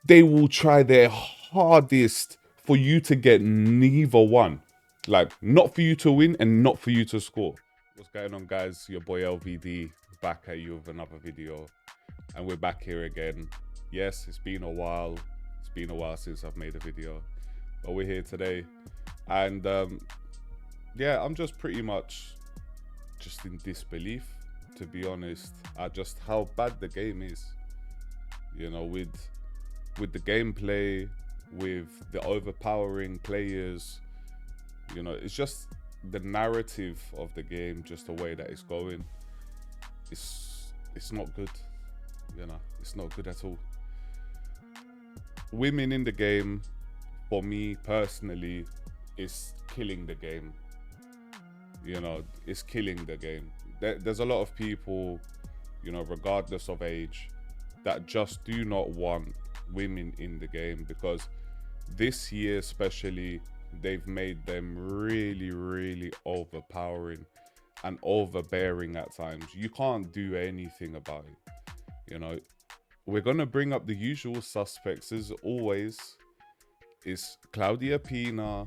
they will try their hardest for you to get neither one. Like, not for you to win and not for you to score. What's going on, guys? Your boy LVD back at you with another video. And we're back here again. Yes, it's been a while. It's been a while since I've made a video. But we're here today. And yeah, I'm just pretty much just in disbelief, to be honest, at just how bad the game is. You know, with the gameplay, with the overpowering players, you know, it's just the narrative of the game, just the way that it's going. It's not good, you know, it's not good at all. Women in the game, for me personally, is killing the game. You know, it's killing the game. There's a lot of people, you know, regardless of age, that just do not want women in the game, because this year especially, they've made them really overpowering and overbearing at times. You can't do anything about it. You know, we're gonna bring up the usual suspects as always. It's Claudia Pina,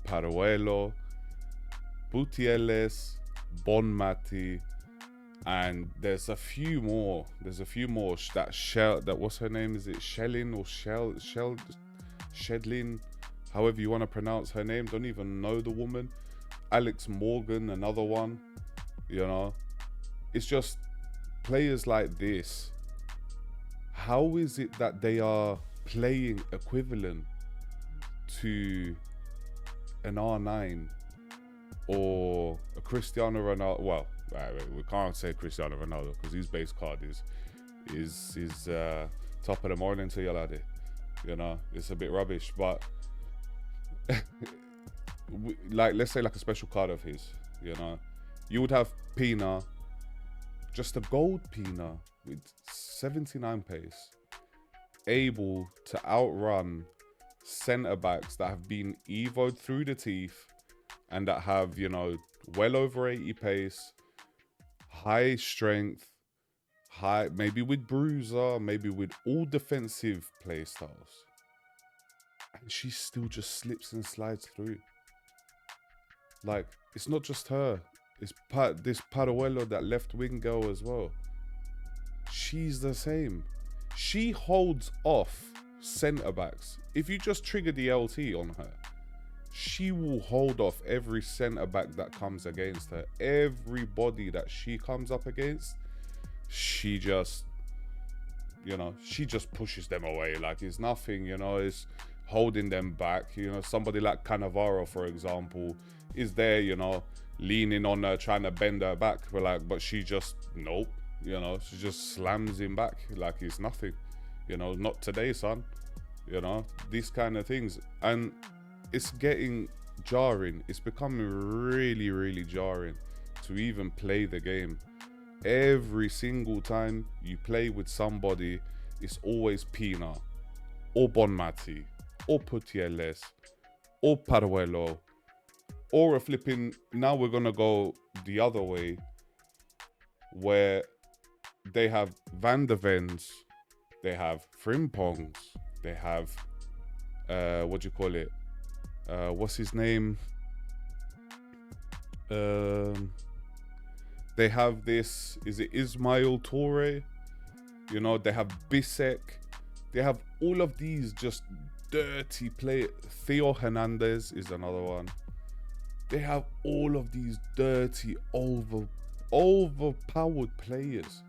Paruelo, Butieles, Bonmati, and there's a few more. That Shell, that what's her name? Is it Shellin or Shedlin? However you want to pronounce her name. Don't even know the woman. Alex Morgan, another one. You know, it's just players like this. How is it that they are playing equivalent to an R9 or a Cristiano Ronaldo? Well, we can't say Cristiano Ronaldo because his base card is top of the morning to Yalade. You know, it's a bit rubbish, but like, let's say like a special card of his, you know, you would have Pina, just a gold Pina with 79 pace, able to outrun centre backs that have been evoed through the teeth and that have, you know, well over 80 pace, high strength, high, maybe with bruiser, maybe with all defensive play styles, and she still just slips and slides through. Like, it's not just her, it's this Paruelo, that left wing girl as well. She's the same. She holds off centre backs. If you just trigger the LT on her, she will hold off every centre back that comes against her. Everybody that she comes up against, she just, you know, she just pushes them away like it's nothing. You know, it's holding them back. You know, somebody like Cannavaro, for example, is there, you know, leaning on her, trying to bend her back, but she just, nope. You know, she just slams him back like it's nothing. You know, not today, son. You know, these kind of things. And it's getting jarring. It's becoming really jarring to even play the game. Every single time you play with somebody, it's always Pina or Bonmati or Putieles or Paruelo or a flipping, now we're gonna go the other way, where they have Van der Vens, they have Frimpongs, they have what do you call it, what's his name, they have this, is it Ismail Torre, you know, they have Bisek, they have all of these just dirty play. Theo Hernandez is another one. They have all of these dirty overpowered players.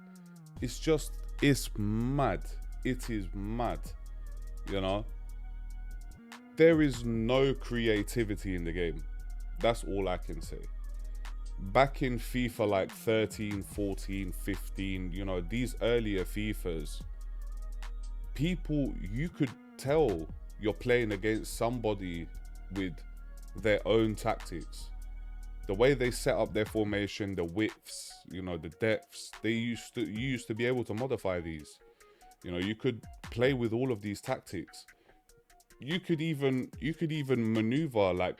It's just, it's mad. It is mad. You know, there is no creativity in the game. That's all I can say. Back in FIFA like 13, 14, 15, you know, these earlier FIFAs, people, you could tell you're playing against somebody with their own tactics. The way they set up their formation, the widths, you know, the depths, you used to be able to modify these. You know, you could play with all of these tactics. You could even maneuver, like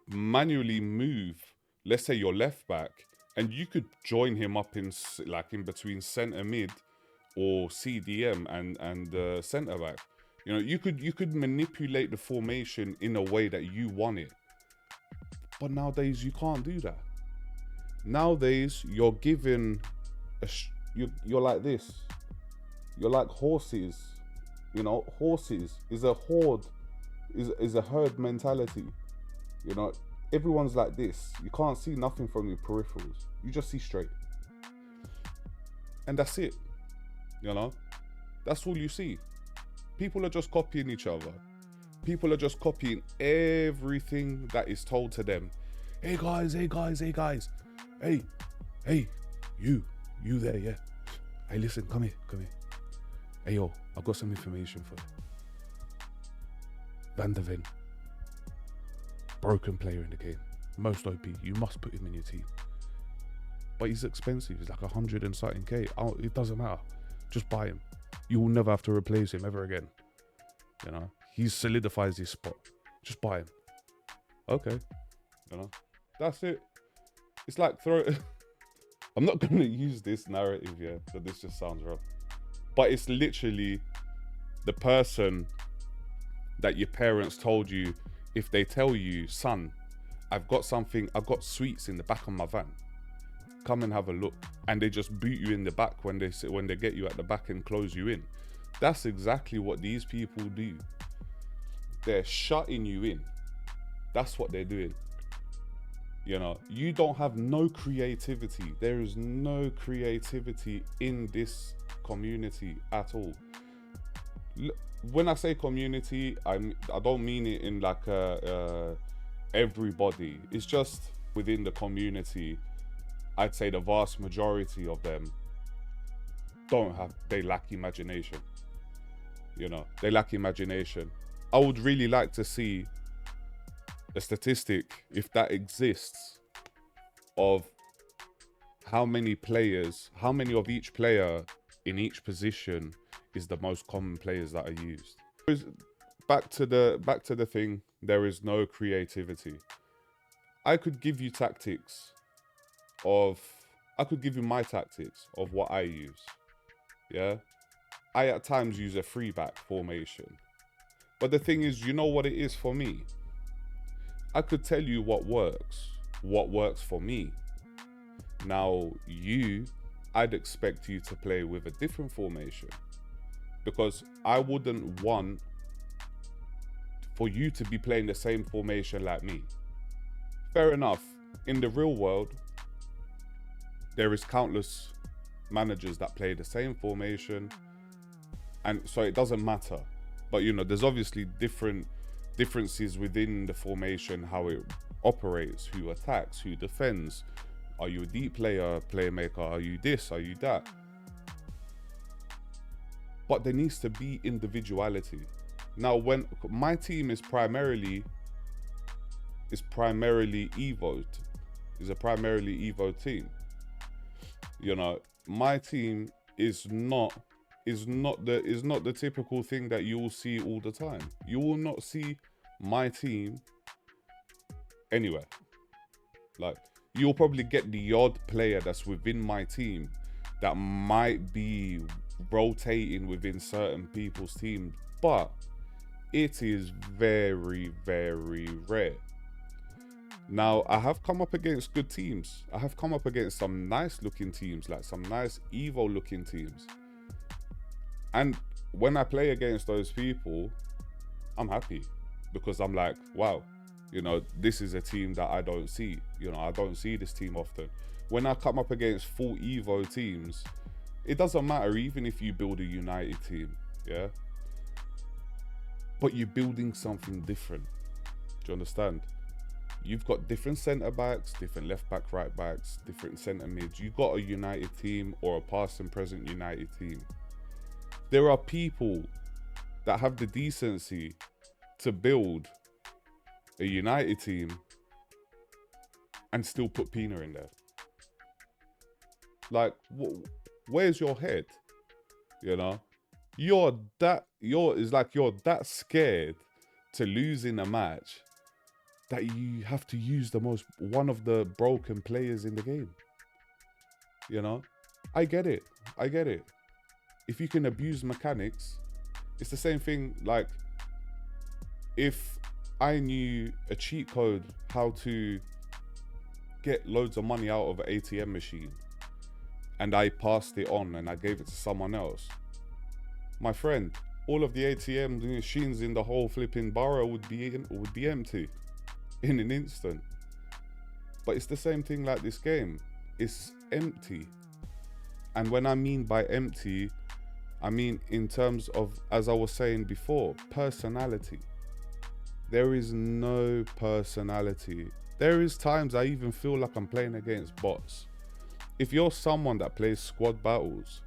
manually move, let's say your left back, and you could join him up in between centre mid or CDM and centre back. You know, you could manipulate the formation in a way that you want it. But nowadays you can't do that. Nowadays you're given you're like this. You're like horses. You know, horses is a horde, is a herd mentality. You know, everyone's like this. You can't see nothing from your peripherals. You just see straight. And that's it. You know, that's all you see. People are just copying each other. People are just copying everything that is told to them. Hey guys, hey guys, hey guys. Hey, you there, yeah? Hey, listen, come here. Hey, yo, I've got some information for you. Van der Ven, broken player in the game. Most OP, you must put him in your team. But he's expensive, he's like 100 and something K. It doesn't matter. Just buy him. You will never have to replace him ever again. You know, he solidifies his spot. Just buy him. Okay. You know, that's it. It's like I'm not going to use this narrative here, so this just sounds wrong. But it's literally the person that your parents told you, if they tell you, son, I've got sweets in the back of my van. Come and have a look. And they just boot you in the back when they get you at the back and close you in. That's exactly what these people do. They're shutting you in. That's what they're doing. You know, you don't have no creativity. There is no creativity in this community at all. When I say community, I don't mean it in like everybody. It's just within the community. I'd say the vast majority of them they lack imagination. You know, they lack imagination. I would really like to see a statistic, if that exists, of how many of each player in each position is the most common players that are used. Back to the thing, there is no creativity. I could give you my tactics of what I use. Yeah, I at times use a 3-back formation. But the thing is, you know what it is for me? I could tell you what works for me. Now, I'd expect you to play with a different formation, because I wouldn't want for you to be playing the same formation like me. Fair enough. In the real world, there is countless managers that play the same formation, and so it doesn't matter. But you know, there's obviously differences within the formation, how it operates, who attacks, who defends. Are you a deep player, playmaker? Are you this? Are you that? But there needs to be individuality. Now, when my team is primarily Evo, is a primarily Evo team. You know, my team is not the typical thing that you will see all the time. You will not see my team anywhere. Like, you'll probably get the odd player that's within my team that might be rotating within certain people's teams, but it is very, very rare. Now, I have come up against good teams. I have come up against some nice looking teams, like some nice Evo looking teams. And when I play against those people, I'm happy, because I'm like, wow, you know, this is a team that I don't see. You know, I don't see this team often. When I come up against full Evo teams, it doesn't matter, even if you build a United team, yeah? But you're building something different. Do you understand? You've got different centre backs, different left back, right backs, different centre mids. You've got a United team or a past and present United team. There are people that have the decency to build a United team and still put Pina in there. Like, where's your head? You know, you're that scared to lose in a match that you have to use one of the broken players in the game. You know, I get it. If you can abuse mechanics, It's the same thing, like, if I knew a cheat code how to get loads of money out of an ATM machine and I passed it on and I gave it to someone else, my friend, all of the ATM machines in the whole flipping borough would be empty in an instant. But it's the same thing like this game. It's empty. And when I mean by empty, I mean in terms of, as I was saying before, personality. There is no personality. There is times I even feel like I'm playing against bots. If you're someone that plays squad battles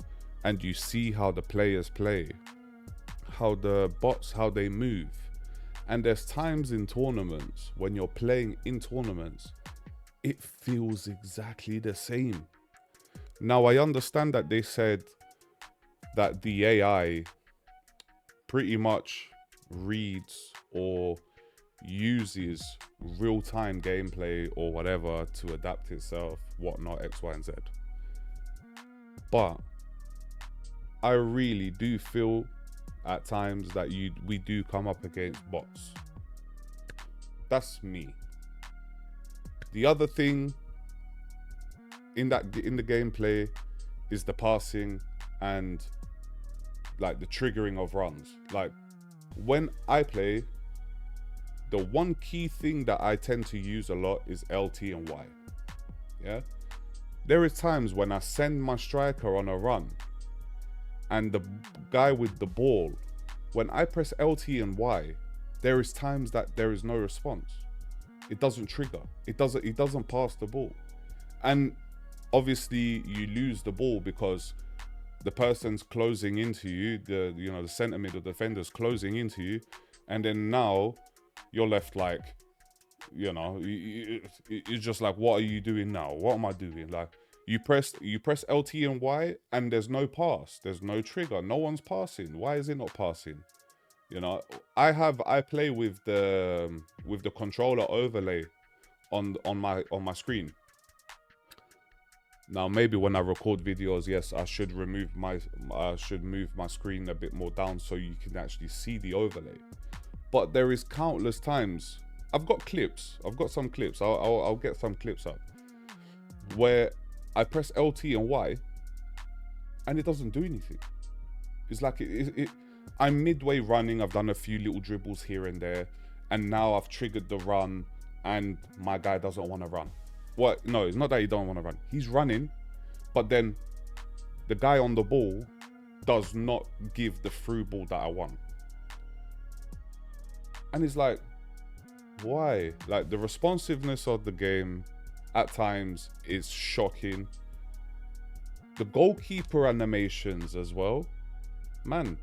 and you see how the players play, how the bots, how they move, and there's times in tournaments when you're playing in tournaments, it feels exactly the same. Now, I understand that they said that the AI pretty much reads or uses real-time gameplay or whatever to adapt itself, whatnot, X, Y, and Z. But I really do feel at times that we do come up against bots. That's me. The other thing in the gameplay is the passing and like the triggering of runs. Like when I play, the one key thing that I tend to use a lot is LT and Y. Yeah, there is times when I send my striker on a run and the guy with the ball, when I press LT and Y, there is times that there is no response. It doesn't trigger. It doesn't pass the ball. And obviously you lose the ball because the person's closing into you, the center mid or defender's closing into you, and then now you're left like, it's just like, what are you doing now? What am I doing? Like, you press LT and Y and there's no pass, there's no trigger, no one's passing. Why is it not passing? I play with the controller overlay on my screen. Now maybe when I record videos, yes, I should move my screen a bit more down so you can actually see the overlay. But there is countless times, I've got some clips, I'll get some clips up, where I press LT and Y and it doesn't do anything. It's like I'm midway running, I've done a few little dribbles here and there, and now I've triggered the run and my guy doesn't want to run. What? No, it's not that he don't want to run. He's running, but then the guy on the ball does not give the through ball that I want. And it's like, why? Like, the responsiveness of the game at times is shocking. The goalkeeper animations as well. Man,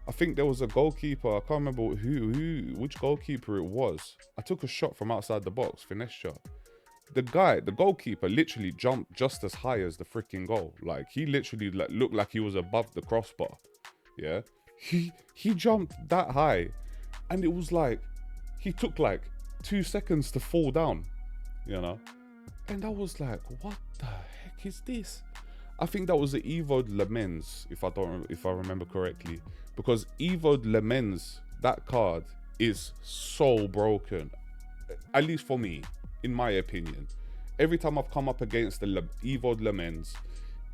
I think there was a goalkeeper, I can't remember which goalkeeper it was. I took a shot from outside the box, finesse shot. The goalkeeper literally jumped just as high as the freaking goal. Like, he literally looked like he was above the crossbar. Yeah, he jumped that high, and it was like he took like 2 seconds to fall down, and I was like, what the heck is this? I think that was the Evo Lemens, if I remember correctly, because Evo Lemens, that card is so broken, at least for me, in my opinion. Every time I've come up against the Evo Lemens,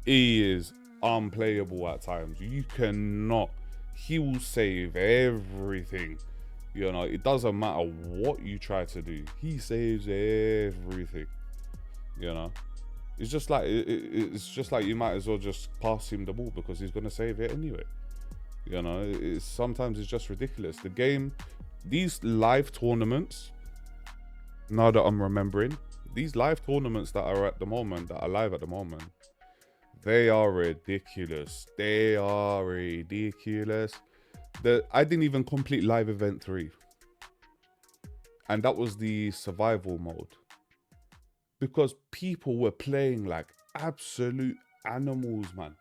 he is unplayable at times. You cannot. He will save everything. It doesn't matter what you try to do. He saves everything. It's just like you might as well just pass him the ball because he's gonna save it anyway. Sometimes it's just ridiculous. The game, these live tournaments, now that I'm remembering, these live tournaments that are live at the moment, they are ridiculous. They are ridiculous. I didn't even complete live event 3, and that was the survival mode, because people were playing like absolute animals, man.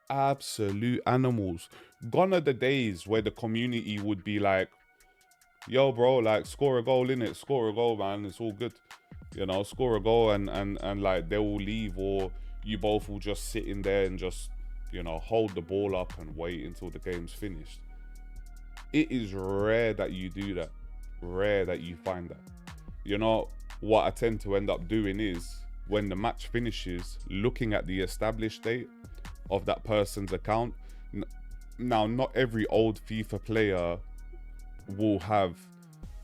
Absolute animals. Gone are the days where the community would be like, yo bro, like, score a goal, innit? Score a goal, man, it's all good. Score a goal and like they will leave, or you both will just sit in there and just hold the ball up and wait until the game's finished. It is rare that you do that. Rare that you find that. You know, what I tend to end up doing is when the match finishes, looking at the established date of that person's account. Now, not every old FIFA player will have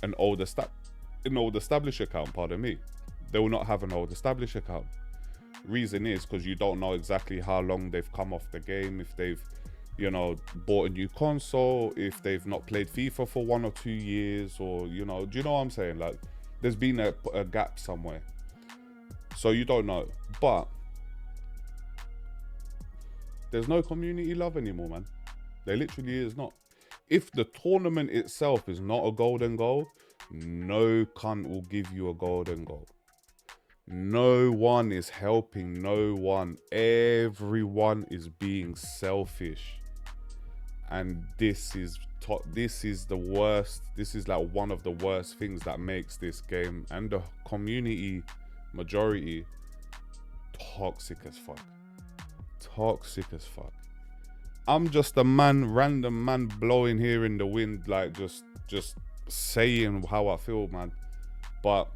an old established account, pardon me. They will not have an old established account. Reason is because you don't know exactly how long they've come off the game, if they've, you know, bought a new console, if they've not played FIFA for 1 or 2 years, or, you know, do you know what I'm saying? Like, there's been a gap somewhere. So you don't know. But there's no community love anymore, man. There literally is not. If the tournament itself is not a golden goal, no cunt will give you a golden goal. No one is helping no one. Everyone is being selfish. And this is the worst. This is like one of the worst things that makes this game and the community majority toxic as fuck. Toxic as fuck. I'm just a man, random man blowing here in the wind, like just saying how I feel, man. But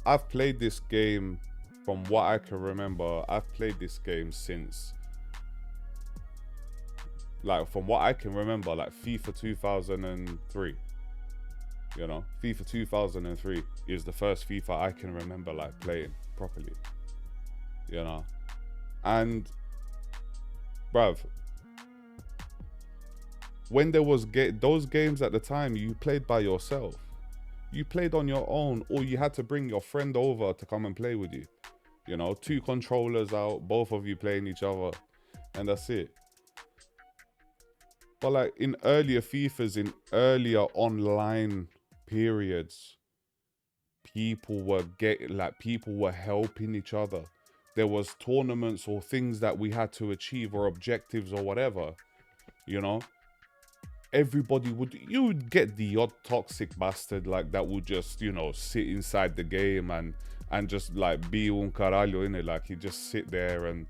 I've played this game, from what I can remember, I've played this game since, like, from what I can remember, like FIFA 2003. You know, FIFA 2003 is the first FIFA I can remember like playing properly. You know, and bruv, when there was those games at the time, you played by yourself. You played on your own, or you had to bring your friend over to come and play with you. You know, 2 controllers out, both of you playing each other, and that's it. But like in earlier FIFAs, in earlier online periods, people were helping each other. There was tournaments or things that we had to achieve, or objectives or whatever, you know. Everybody you would get the odd toxic bastard like that would just, you know, sit inside the game and just like be un caralho in it, like he just sit there and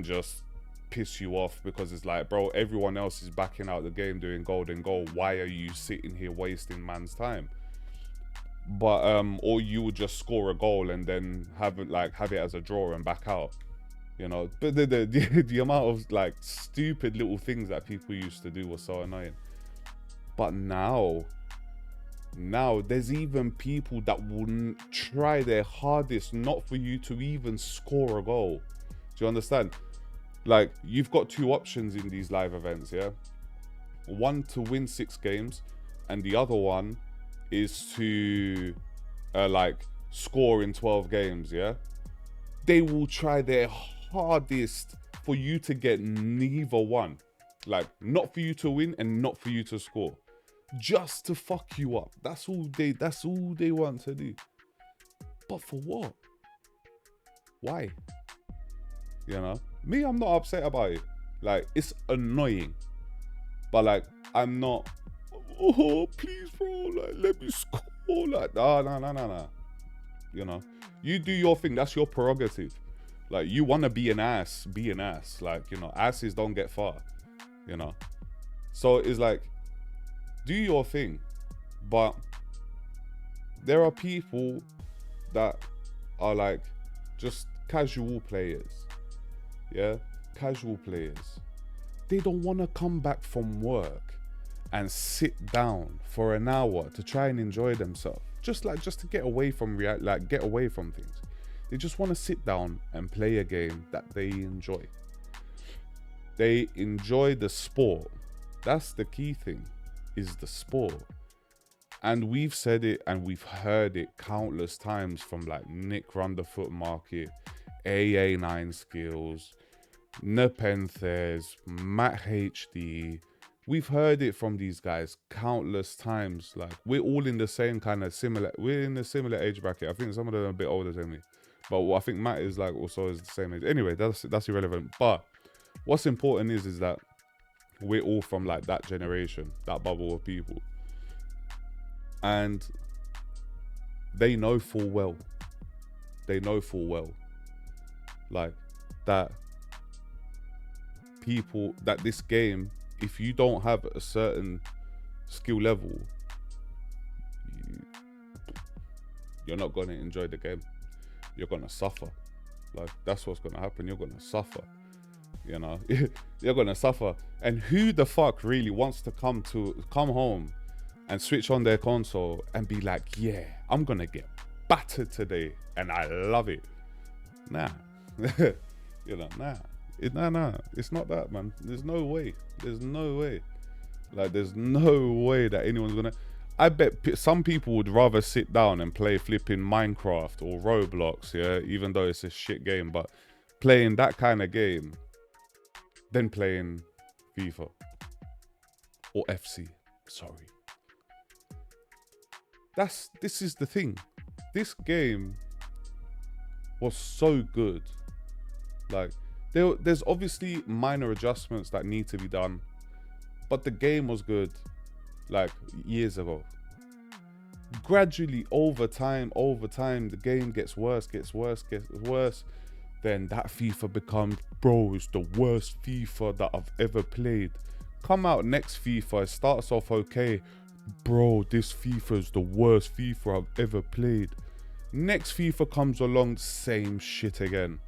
just piss you off because it's like, bro, everyone else is backing out the game doing golden goal. Why are you sitting here wasting man's time? But or you would just score a goal and then have it as a draw and back out, you know. But the amount of like stupid little things that people used to do was so annoying. But now there's even people that wouldn't try their hardest not for you to even score a goal. Do you understand? Like, you've got 2 options in these live events, yeah? One to win 6 games, and the other one is to like score in 12 games, yeah? They will try their hardest for you to get neither one. Like, not for you to win and not for you to score. Just to fuck you up. That's all they want to do. But for what? Why? You know? Me, I'm not upset about it. Like, it's annoying. But like, I'm not, oh please bro, like let me score. Like, nah. You know? You do your thing, that's your prerogative. Like, you wanna be an ass, be an ass. Like, you know, asses don't get far. You know? So it's like, do your thing. But there are people that are like just casual players. Yeah, casual players. They don't want to come back from work and sit down for an hour to try and enjoy themselves. Just to get away from get away from things. They just want to sit down and play a game that they enjoy. They enjoy the sport. That's the key thing, is the sport. And we've said it and we've heard it countless times from like Nick Runderfoot Market, AA9 Skills, Nepenthes, Matt HD. We've heard it from these guys countless times. Like, we're all in the same kind of we're in a similar age bracket. I think some of them are a bit older than me, but I think Matt is like also is the same age. Anyway, that's irrelevant. But what's important is that we're all from like that generation, that bubble of people. And they know full well, like that this game, if you don't have a certain skill level, you're not going to enjoy the game. You're going to suffer. Like, that's what's going to happen. You're going to suffer. You know, you're going to suffer. And who the fuck really wants to come home and switch on their console and be like, yeah, I'm going to get battered today and I love it? Nah. You know, nah. It's not that, man. There's no way. Like, there's no way that anyone's gonna. I bet some people would rather sit down and play flipping Minecraft or Roblox, yeah, even though it's a shit game, but playing that kind of game than playing FIFA or FC. Sorry. This is the thing. This game was so good. Like, there's obviously minor adjustments that need to be done, but the game was good like years ago. Gradually, over time, the game gets worse. Then that FIFA becomes, bro, it's the worst FIFA that I've ever played. Come out next FIFA, it starts off okay. Bro, this FIFA is the worst FIFA I've ever played. Next FIFA comes along, same shit again.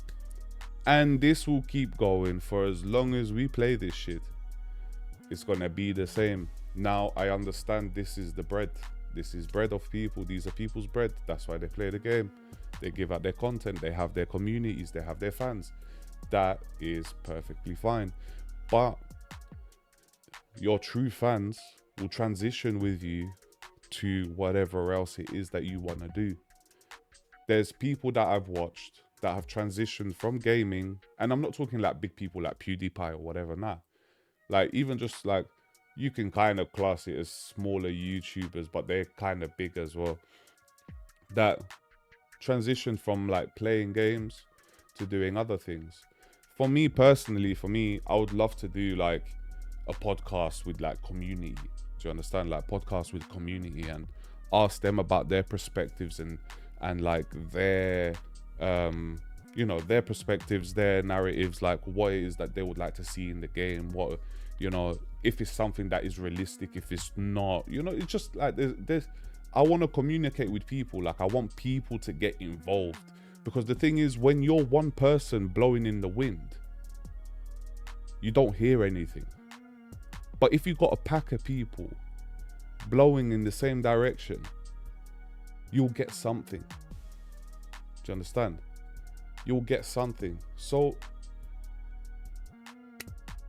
And this will keep going for as long as we play this shit. It's gonna be the same. Now I understand this is the bread. This is bread of people. These are people's bread. That's why they play the game. They give out their content. They have their communities. They have their fans. That is perfectly fine. But your true fans will transition with you to whatever else it is that you want to do. There's people that I've watched that have transitioned from gaming, and I'm not talking like big people like PewDiePie or whatever, nah. Like, even just like, you can kind of class it as smaller YouTubers, but they're kind of big as well, that transition from like playing games to doing other things. For me personally, I would love to do like a podcast with like community. Do you understand? Like, podcast with community and ask them about their perspectives and like their you know, their perspectives, their narratives, like what it is that they would like to see in the game, what, you know, if it's something that is realistic, if it's not, you know, it's just like there's I want to communicate with people. Like, I want people to get involved, because the thing is, when you're one person blowing in the wind, you don't hear anything. But if you've got a pack of people blowing in the same direction, you'll get something. Do you understand? You'll get something. So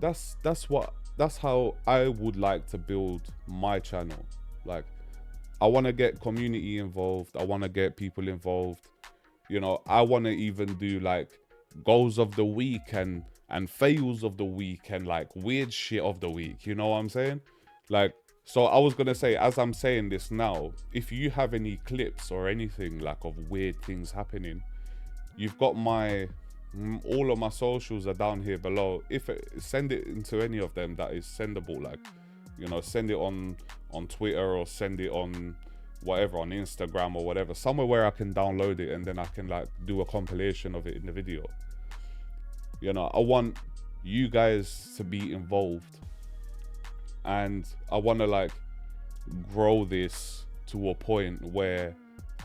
that's how I would like to build my channel. Like, I want to get community involved. I want to get people involved. You know, I want to even do like goals of the week and fails of the week and like weird shit of the week. You know what I'm saying? Like, so I was gonna say, as I'm saying this now, if you have any clips or anything like of weird things happening, you've got all of my socials are down here below. Send it into any of them that is sendable, like, you know, send it on Twitter, or send it on whatever, on Instagram or whatever, somewhere where I can download it and then I can like do a compilation of it in the video. You know, I want you guys to be involved, and I want to like grow this to a point where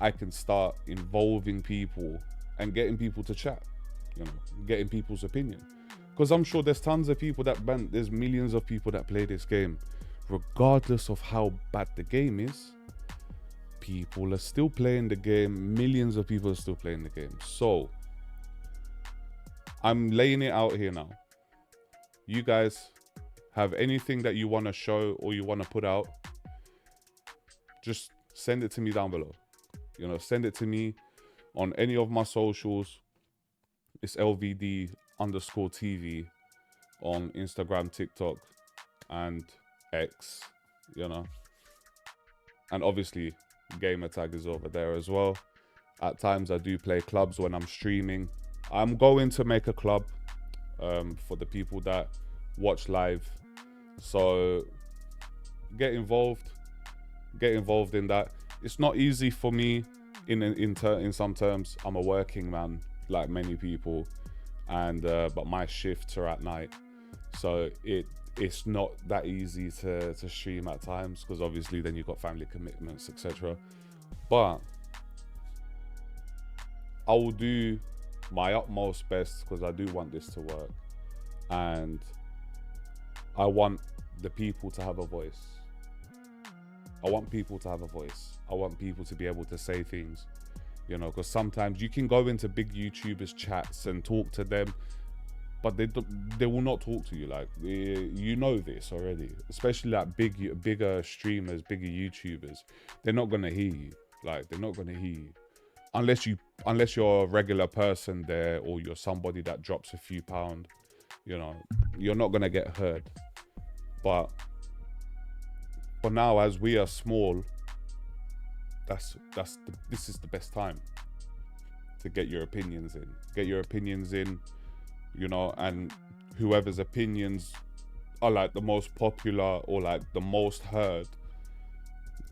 I can start involving people and getting people to chat, you know, getting people's opinion. Because I'm sure there's tons of people there's millions of people that play this game. Regardless of how bad the game is, people are still playing the game. Millions of people are still playing the game. So I'm laying it out here now. You guys have anything that you want to show or you want to put out, just send it to me down below. You know, send it to me on any of my socials. It's LVD_TV on Instagram, TikTok, and X, you know. And obviously, gamer tag is over there as well. At times, I do play clubs when I'm streaming. I'm going to make a club for the people that watch live. So get involved in that. It's not easy for me in some terms. I'm a working man, like many people, and but my shifts are at night, so it's not that easy to stream at times, because obviously then you've got family commitments, etc. But I will do my utmost best, because I do want this to work, and I want the people to have a voice. I want people to have a voice. I want people to be able to say things, you know, because sometimes you can go into big YouTubers chats and talk to them, but they will not talk to you. Like, you know this already, especially like bigger streamers, bigger YouTubers. They're not gonna hear you. Like, they're not gonna hear you unless you're a regular person there, or you're somebody that drops a few pound. You know, you're not gonna get heard. But for now, as we are small, this is the best time to get your opinions in. Get your opinions in, you know, and whoever's opinions are like the most popular or like the most heard,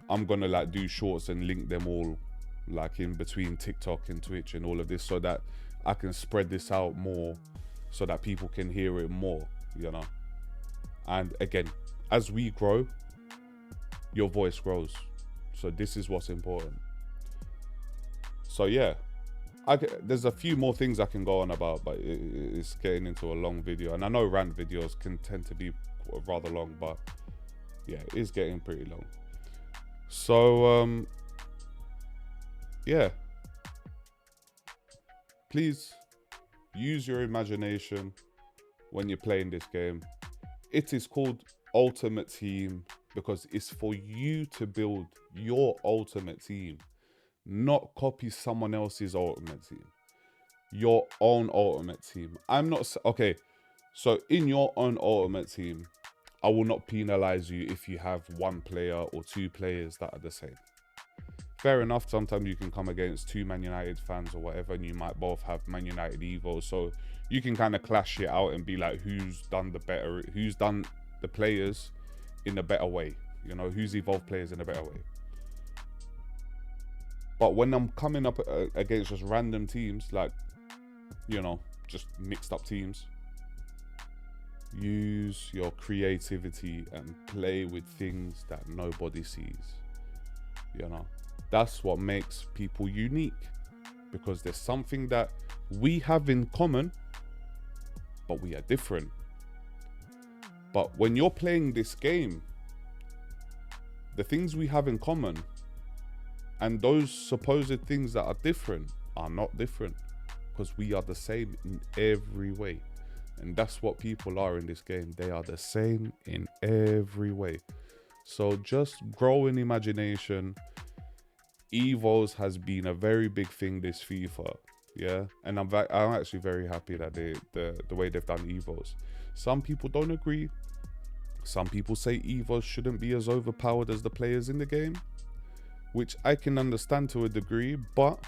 I'm gonna like do shorts and link them all like in between TikTok and Twitch and all of this, so that I can spread this out more, so that people can hear it more, you know. And again, as we grow, your voice grows. So this is what's important. So yeah, there's a few more things I can go on about, but it's getting into a long video. And I know rant videos can tend to be rather long, but yeah, it is getting pretty long. So yeah, please use your imagination when you're playing this game. It is called Ultimate Team because it's for you to build your ultimate team, not copy someone else's ultimate team. Your own ultimate team. I'm not okay. So in your own ultimate team, I will not penalize you if you have one player or two players that are the same. Fair enough, sometimes you can come against two Man United fans or whatever, and you might both have Man United Evo, so you can kind of clash it out and be like, who's done the players in a better way, you know, who's evolved players in a better way. But when I'm coming up against just random teams, like, you know, just mixed up teams, use your creativity and play with things that nobody sees, you know. That's what makes people unique, because there's something that we have in common, but we are different. But when you're playing this game, the things we have in common and those supposed things that are different are not different, because we are the same in every way. And that's what people are in this game. They are the same in every way. So just grow in imagination. Evos has been a very big thing this FIFA, yeah, and I'm actually very happy that the way they've done Evos. Some people don't agree. Some people say Evos shouldn't be as overpowered as the players in the game, which I can understand to a degree, but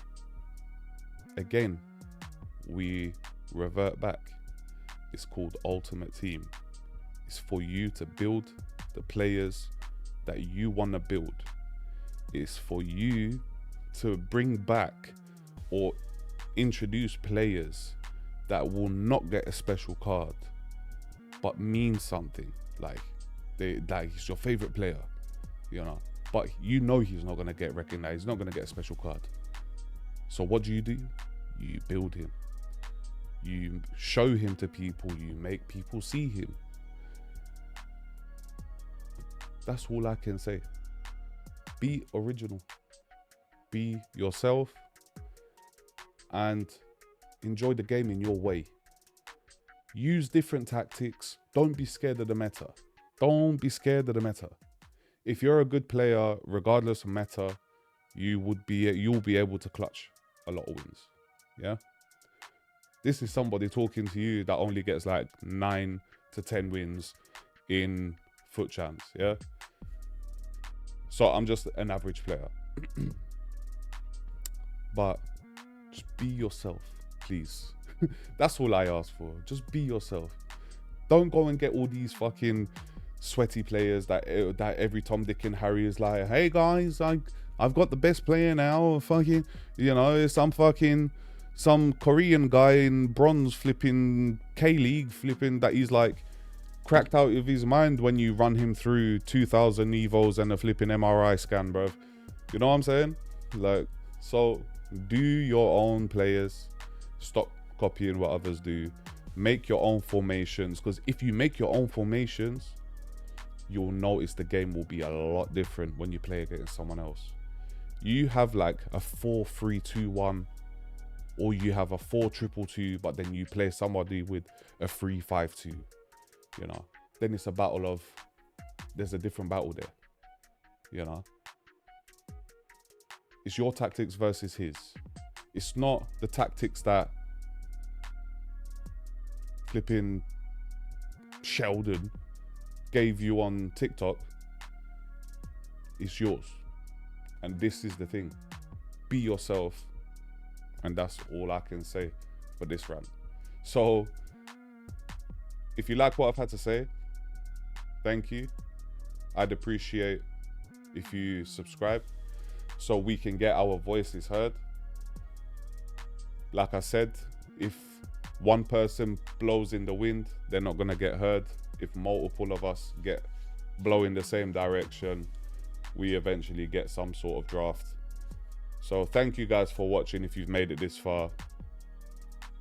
again, we revert back. It's called Ultimate Team. It's for you to build the players that you want to build. It's for you to bring back or introduce players that will not get a special card but mean something. Like he's your favorite player, you know, but you know he's not going to get recognized, he's not going to get a special card. So what do? You build him, you show him to people, you make people see him. That's all I can say. Be original, be yourself, and enjoy the game in your way. Use different tactics. Don't be scared of the meta. Don't be scared of the meta. If you're a good player, regardless of meta, you'll be able to clutch a lot of wins. Yeah. This is somebody talking to you that only gets like 9 to 10 wins in foot champs. Yeah. So I'm just an average player. But just be yourself, please. That's all I ask for. Just be yourself. Don't go and get all these fucking sweaty players that every Tom, Dick and Harry is like, hey guys, I've got the best player now. Fucking, you know, some Korean guy in bronze flipping K-League flipping that he's like cracked out of his mind when you run him through 2,000 evos and a flipping MRI scan, bruv. You know what I'm saying? Like, so do your own players. Stop copying what others do. Make your own formations, because if you make your own formations, you'll notice the game will be a lot different when you play against someone else. You have like a 4-3-2-1, or you have a 4-2-2-2, but then you play somebody with a 3-5-2, you know, then it's a battle of, there's a different battle there, you know. It's your tactics versus his. It's not the tactics that flipping Sheldon gave you on TikTok. It's yours. And this is the thing. Be yourself. And that's all I can say for this rant. So, if you like what I've had to say, thank you. I'd appreciate if you subscribe so we can get our voices heard. Like I said, if one person blows in the wind, they're not gonna get heard. If multiple of us blow in the same direction, we eventually get some sort of draft. So thank you guys for watching. If you've made it this far,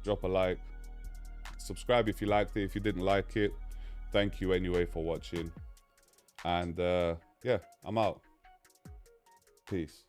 drop a like, subscribe if you liked it. If you didn't like it, thank you anyway for watching. And yeah, I'm out. Peace.